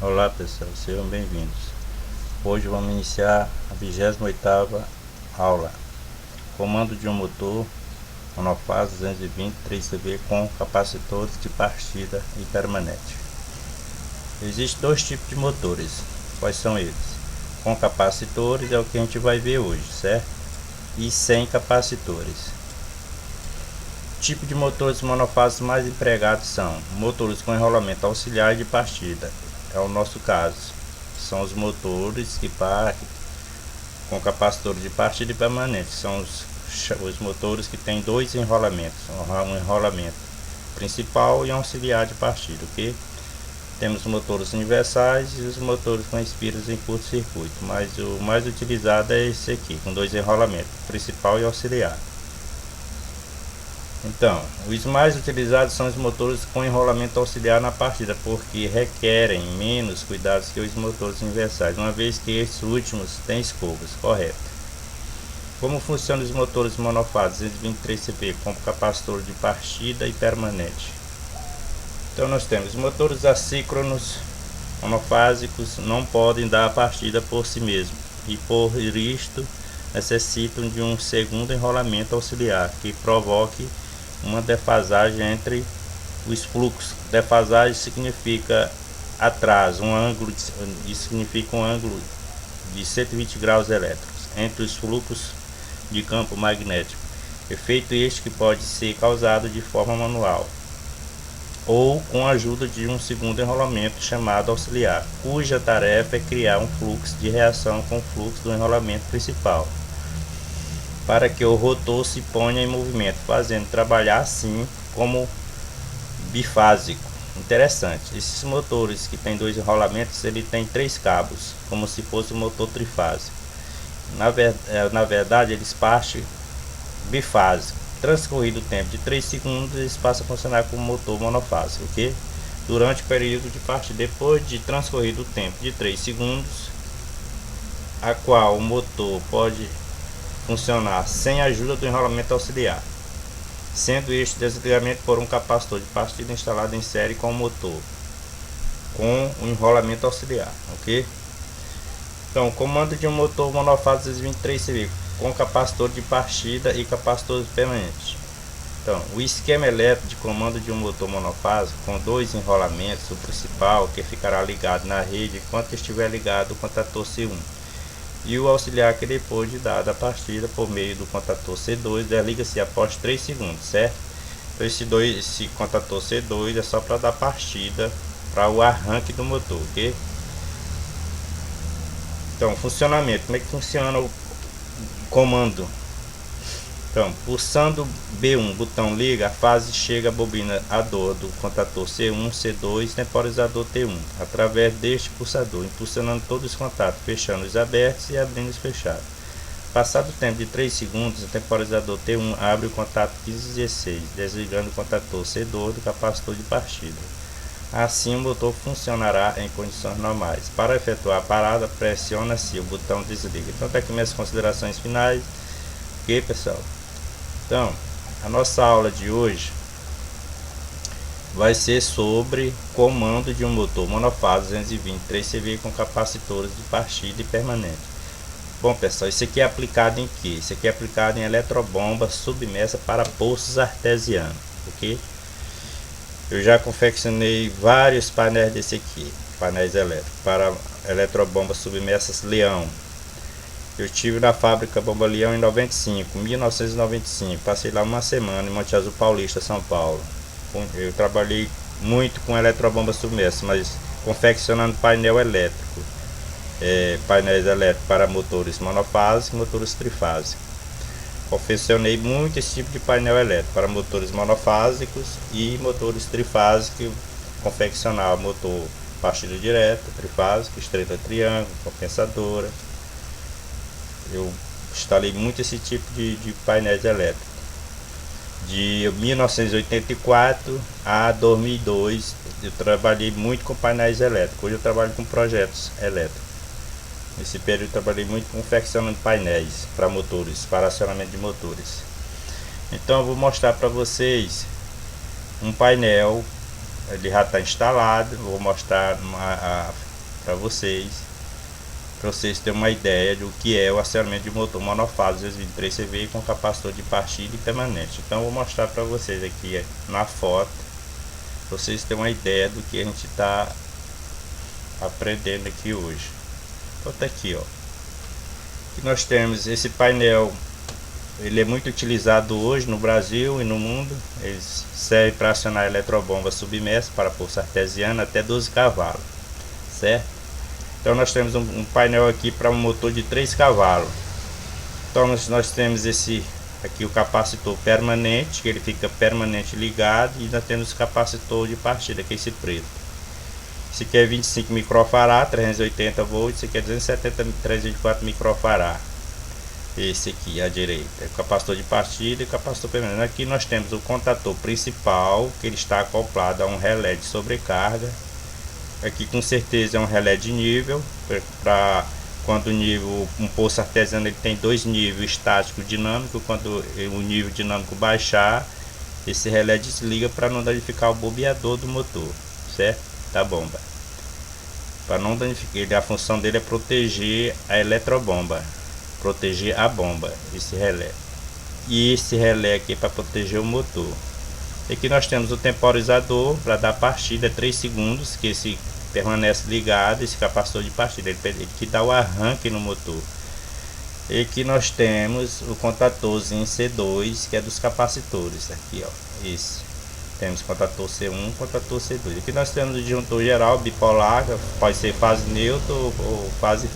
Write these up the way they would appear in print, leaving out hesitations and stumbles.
Olá pessoal, sejam bem-vindos. Hoje vamos iniciar a 28ª aula. Comando de um motor monofase 220 3CV com capacitores de partida e permanente. Existem dois tipos de motores. Quais são eles? Com capacitores é o que a gente vai ver hoje, certo? E sem capacitores. Tipo de motores monofases mais empregados são motores com enrolamento auxiliar de partida. É o nosso caso. São os motores que partem com capacitores de partida e permanente. São os motores que têm dois enrolamentos, um enrolamento principal e um auxiliar de partida, ok? Temos motores universais e os motores com espiras em curto-circuito, mas o mais utilizado é esse aqui, com dois enrolamentos, principal e auxiliar. Então, os mais utilizados são os motores com enrolamento auxiliar na partida, porque requerem menos cuidados que os motores universais, uma vez que estes últimos têm escovas, correto? Como funcionam os motores monofases 223 CV com capacitor de partida e permanente? Então nós temos motores assíncronos monofásicos não podem dar a partida por si mesmos e por isto necessitam de um segundo enrolamento auxiliar que provoque uma defasagem entre os fluxos. Defasagem significa atraso, isso significa um ângulo de 120 graus elétricos entre os fluxos de campo magnético. Efeito este que pode ser causado de forma manual ou com a ajuda de um segundo enrolamento chamado auxiliar, cuja tarefa é criar um fluxo de reação com o fluxo do enrolamento principal, para que o rotor se ponha em movimento, fazendo trabalhar assim como bifásico. Interessante, esses motores que tem dois enrolamentos, ele tem três cabos, como se fosse um motor trifásico. Na verdade, eles partem bifásico. Transcorrido o tempo de 3 segundos, eles passam a funcionar como motor monofásico, ok? Durante o período de partida, depois de transcorrido o tempo de 3 segundos, a qual o motor pode funcionar sem a ajuda do enrolamento auxiliar, sendo este desligamento por um capacitor de partida instalado em série com o motor com o enrolamento auxiliar, ok? Então, comando de um motor monofase 223 CV com capacitor de partida e capacitor permanente. Então, o esquema elétrico de comando de um motor monofásico com dois enrolamentos, o principal que ficará ligado na rede enquanto estiver ligado o contator C1 e o auxiliar que depois de dada a partida por meio do contator C2 desliga-se após 3 segundos, certo? Então esse contator C2 é só para dar partida para o arranque do motor, ok? Então, funcionamento, como é que funciona o comando? Então, pulsando B1, botão liga, a fase chega a bobina A2 do contator C1, C2 e temporizador T1, através deste pulsador, impulsionando todos os contatos, fechando os abertos e abrindo os fechados. Passado o tempo de 3 segundos, o temporizador T1 abre o contato 1516, desligando o contator C2 do capacitor de partida. Assim o motor funcionará em condições normais. Para efetuar a parada, pressiona-se o botão desliga. Então tá aqui minhas considerações finais. Ok, pessoal? Então, a nossa aula de hoje vai ser sobre comando de um motor monofase 220 3CV com capacitores de partida e permanente. Bom, pessoal, isso aqui é aplicado em que? Isso aqui é aplicado em eletrobomba submersa para poços artesianos, ok? Eu já confeccionei vários painéis desse aqui, painéis elétricos, para eletrobombas submersas Leão. Eu estive na fábrica Bomba Leão em 1995, passei lá uma semana em Monte Azul Paulista, São Paulo. Eu trabalhei muito com eletrobombas submersas, mas confeccionando painel elétrico, painéis elétricos para motores monofásicos e motores trifásicos. Confeccionei muito esse tipo de painel elétrico para motores monofásicos e motores trifásicos. Confeccionava motor partida direta, trifásico, estrela triângulo, compensadora. Eu instalei muito esse tipo de painéis elétricos. De 1984 a 2002 eu trabalhei muito com painéis elétricos. Hoje eu trabalho com projetos elétricos. Nesse período eu trabalhei muito confeccionando painéis para motores, para acionamento de motores. Então eu vou mostrar para vocês um painel, ele já está instalado. Vou mostrar para vocês terem uma ideia do que é o acionamento de motor monofásico 223 CV com capacitor de partida e permanente. Então eu vou mostrar para vocês aqui na foto, para vocês terem uma ideia do que a gente está aprendendo aqui hoje. Então tá aqui, ó. Aqui nós temos esse painel. Ele é muito utilizado hoje no Brasil e no mundo. Ele serve para acionar eletrobomba submersa para pulso artesiano até 12 cavalos, certo? Então nós temos um painel aqui para um motor de 3 cavalos. Então nós temos esse aqui, o capacitor permanente, que ele fica permanente ligado, e nós temos o capacitor de partida, que é esse preto. Esse aqui é 25 microfarad, 380 volts, esse aqui é 270, 324 microfarad. Esse aqui à direita é o capacitor de partida e o capacitor permanente. Aqui nós temos o contator principal, que ele está acoplado a um relé de sobrecarga. Aqui com certeza é um relé de nível, para quando o nível, um poço artesiano ele tem dois níveis, estático e dinâmico. Quando o nível dinâmico baixar, esse relé desliga para não danificar o bobeador do motor, certo? Da bomba. Para não danificar, a função dele é proteger a eletrobomba, proteger a bomba, esse relé. E esse relé aqui para proteger o motor. Aqui nós temos o temporizador para dar partida 3 segundos, que esse permanece ligado, esse capacitor de partida, ele que dá o arranque no motor. E aqui nós temos o contatorzinho C2, que é dos capacitores, aqui ó, esse. Temos contator C1, contator C2. Aqui nós temos o disjuntor geral bipolar, pode ser fase neutra ou fase.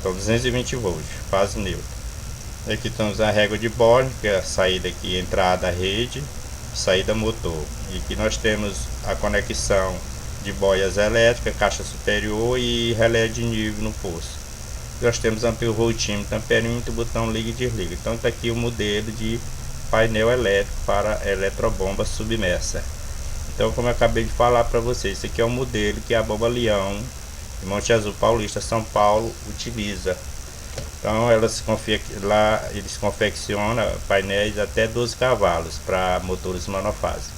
Então 220 volts, fase neutra. Aqui temos a régua de Born, que é a saída aqui, entrada rede, saída motor. E aqui nós temos a conexão de boias elétricas, caixa superior e relé de nível no poço. Nós temos amperovoltímetro, amperímetro, botão liga e desliga. Então está aqui o modelo de painel elétrico para eletrobomba submersa. Então, como eu acabei de falar para vocês, esse aqui é o modelo que a Bomba Leão de Monte Azul Paulista, São Paulo, utiliza. Então eles confeccionam painéis até 12 cavalos para motores monofásicos.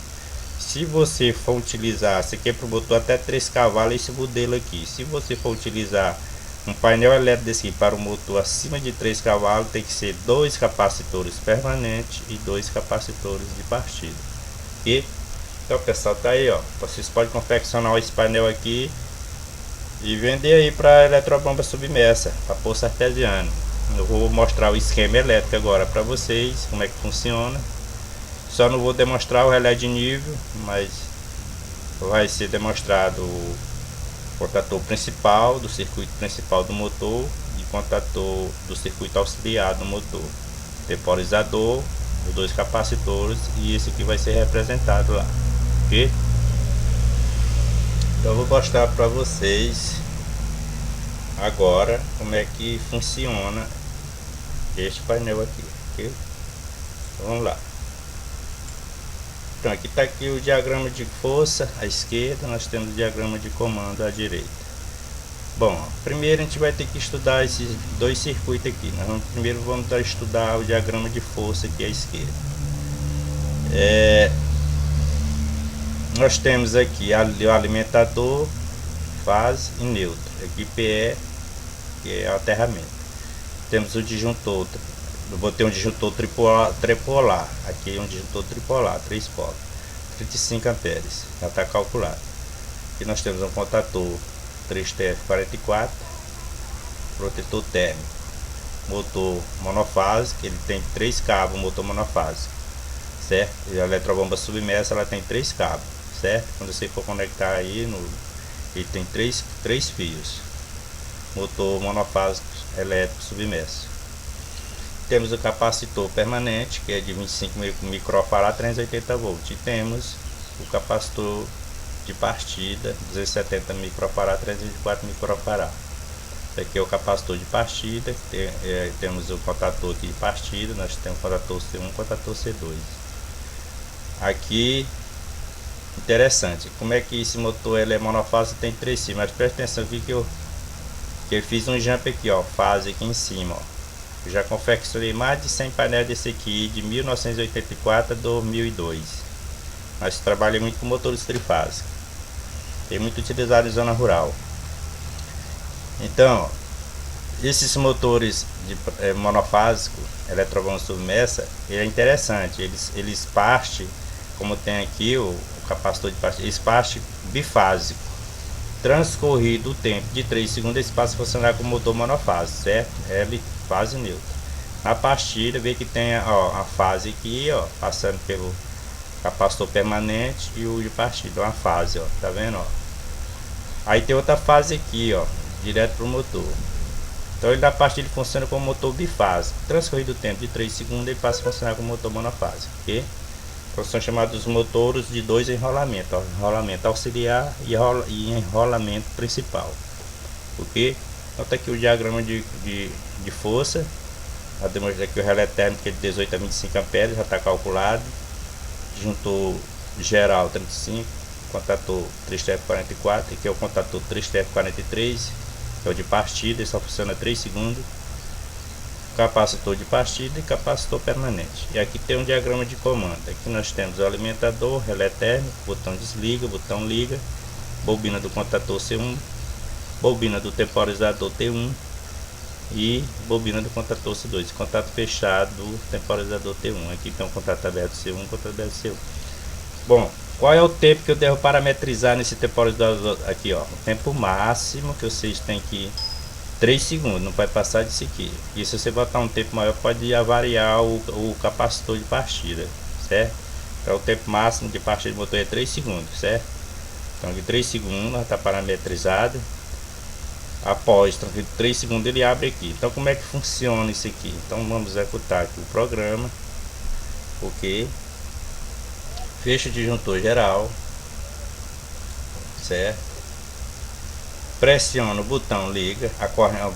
Se você for utilizar, esse aqui é para o motor até 3 cavalos, esse modelo aqui. Se você for utilizar um painel elétrico desse aqui para um motor acima de 3 cavalos, tem que ser 2 capacitores permanentes e 2 capacitores de partida. E então pessoal, tá aí ó, vocês podem confeccionar esse painel aqui e vender aí para eletrobomba submersa, para poço artesiano. Eu vou mostrar o esquema elétrico agora para vocês, como é que funciona. Só não vou demonstrar o relé de nível, mas vai ser demonstrado o contator principal do circuito principal do motor e contator do circuito auxiliar do motor, temporizador, os 2 capacitores, e esse aqui vai ser representado lá, ok? Então eu vou mostrar para vocês agora como é que funciona este painel aqui, ok? Então, vamos lá. Então aqui está aqui o diagrama de força à esquerda, nós temos o diagrama de comando à direita. Bom, primeiro a gente vai ter que estudar esses 2 circuitos aqui. Primeiro vamos estudar o diagrama de força aqui à esquerda. Nós temos aqui o alimentador, fase e neutro. Aqui PE, que é o aterramento. Temos o disjuntor. Eu botei um disjuntor tripolar. Aqui é um disjuntor tripolar, 3 polos, 35 amperes, já está calculado. Aqui nós temos um contator 3TF44, protetor térmico, motor monofásico, ele tem 3 cabos, motor monofásico, certo? E a eletrobomba submersa ela tem 3 cabos, certo? Quando você for conectar aí, ele tem 3 fios, motor monofásico elétrico submerso. Temos o capacitor permanente, que é de 25 microfarad, 380 volts. E temos o capacitor de partida, 270 microfarad, 304 microfarad. Esse aqui é o capacitor de partida. Temos o contator aqui de partida. Nós temos o contator C1 e contator C2. Aqui, interessante, como é que esse motor ele é monofásico, tem 3 fios. Mas presta atenção aqui que eu fiz um jump aqui, ó, fase aqui em cima, ó. Eu já confeccionei mais de 100 painéis desse aqui, de 1984 a 2002. Mas trabalhei muito com motores trifásicos. Tem muito utilizado em zona rural. Então, esses motores de monofásico, eletrobomba submersa, ele é interessante. Eles partem, como tem aqui o capacitor de partida, eles partem bifásico. Transcorrido o tempo de 3 segundos, eles passam a funcionar como motor monofásico, certo? L fase neutra. Na partida, vê que tem a fase aqui, ó, passando pelo capacitor permanente e o de partida, uma fase, ó, tá vendo, ó? Aí tem outra fase aqui, ó, direto pro motor. Então ele da partida ele funciona como motor bifásico. Transcorrido o tempo de 3 segundos, ele passa a funcionar como motor monofásico, ok? Então são chamados motores de dois enrolamentos, ó, enrolamento auxiliar e enrolamento principal, ok? Nota aqui o diagrama de força. Já demonstrei aqui o relé térmico de 18 a 25 amperes, já está calculado. Juntou geral 35, contator 3TF44, aqui é o contator 3TF43, que é o de partida, ele só funciona 3 segundos. Capacitor de partida e capacitor permanente. E aqui tem um diagrama de comando. Aqui nós temos o alimentador, relé térmico, botão desliga, botão liga, bobina do contator C1, bobina do temporizador T1 e bobina do contator C2, contato fechado do temporizador T1. Aqui tem um contato aberto C1, contato aberto C1. Bom, qual é o tempo que eu devo parametrizar nesse temporizador aqui, ó? O tempo máximo que vocês têm que 3 segundos, não vai passar disso aqui. E se você botar um tempo maior, pode avariar o capacitor de partida, certo? Então o tempo máximo de partida do motor é 3 segundos, certo? Então aqui 3 segundos, está parametrizado. Após 3 segundos ele abre aqui. Então como é que funciona isso aqui? Então vamos executar aqui o programa. Ok. Fecha o disjuntor geral, certo? Pressiona o botão liga,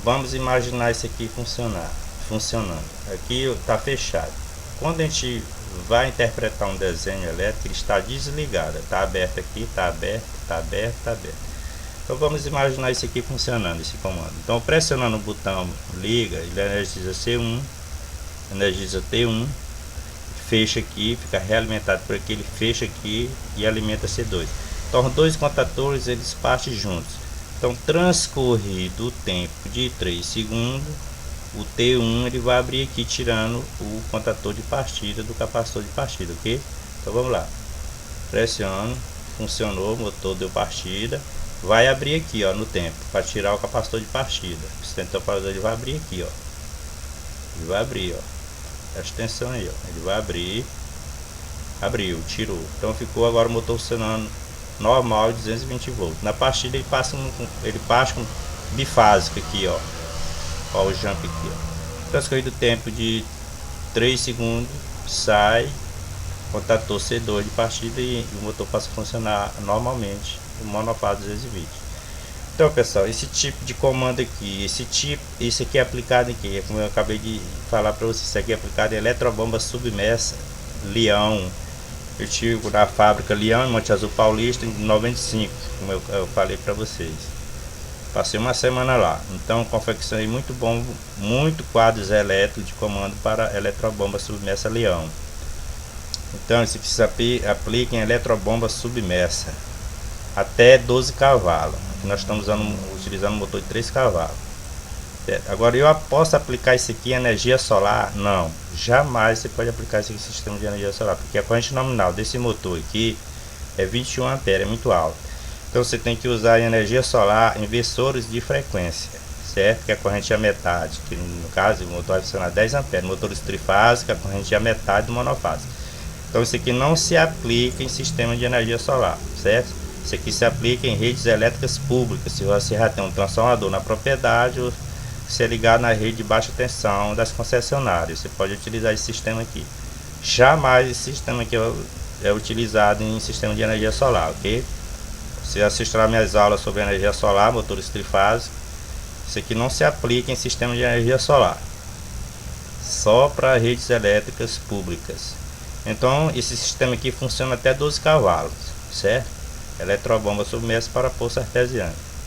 vamos imaginar isso aqui funcionando. Aqui está fechado. Quando a gente vai interpretar um desenho elétrico, ele está desligado. Está aberto aqui, está aberto, está aberto, está aberto. Então vamos imaginar isso aqui funcionando, esse comando. Então pressionando o botão liga, ele energiza C1, energiza T1, fecha aqui, fica realimentado por aqui, ele fecha aqui e alimenta C2. Então os dois contatores eles partem juntos. Então, transcorrido o tempo de 3 segundos, o T1 ele vai abrir aqui, tirando o contator de partida do capacitor de partida, ok? Então vamos lá. Pressiono, funcionou, o motor deu partida. Vai abrir aqui, ó, no tempo, para tirar o capacitor de partida. O sistema temporizador ele vai abrir aqui, ó. Ele vai abrir, ó. Presta atenção aí, ó. Ele vai abrir. Abriu, tirou. Então ficou agora o motor funcionando normal, 220 volts. Na partida ele passa com bifásico aqui, ó. Ó o jump aqui, ó. Transcorrido o tempo de 3 segundos, sai, contator C2 de partida e o motor passa a funcionar normalmente, o monofásico 220. Então, pessoal, esse tipo de comando aqui, esse aqui é aplicado aqui, como eu acabei de falar para vocês, isso aqui é aplicado em eletrobomba submersa Leão. Eu tive na fábrica Leão, em Monte Azul Paulista, em 95, como eu falei para vocês. Passei uma semana lá. Então confeccionei muito quadros elétricos de comando para eletrobomba submersa Leão. Então esse se aplica em eletrobomba submersa até 12 cavalos. Aqui nós estamos utilizando um motor de 3 cavalos. Agora eu posso aplicar isso aqui em energia solar? Não, jamais você pode aplicar esse sistema de energia solar, porque a corrente nominal desse motor aqui é 21 amperes, é muito alto. Então você tem que usar em energia solar inversores de frequência, certo? Que a corrente é a metade, que no caso o motor vai funcionar 10 amperes, motores trifásicos, a corrente é a metade do monofásico. Então isso aqui não se aplica em sistema de energia solar, certo? Isso aqui se aplica em redes elétricas públicas, se você já tem um transformador na propriedade ou se é ligado na rede de baixa tensão das concessionárias, você pode utilizar esse sistema aqui. Jamais esse sistema aqui é utilizado em sistema de energia solar, ok? Você assistirá minhas aulas sobre energia solar, motores trifásicos. Isso aqui não se aplica em sistema de energia solar, só para redes elétricas públicas. Então esse sistema aqui funciona até 12 cavalos, certo? Eletrobomba submersa para poço artesiano.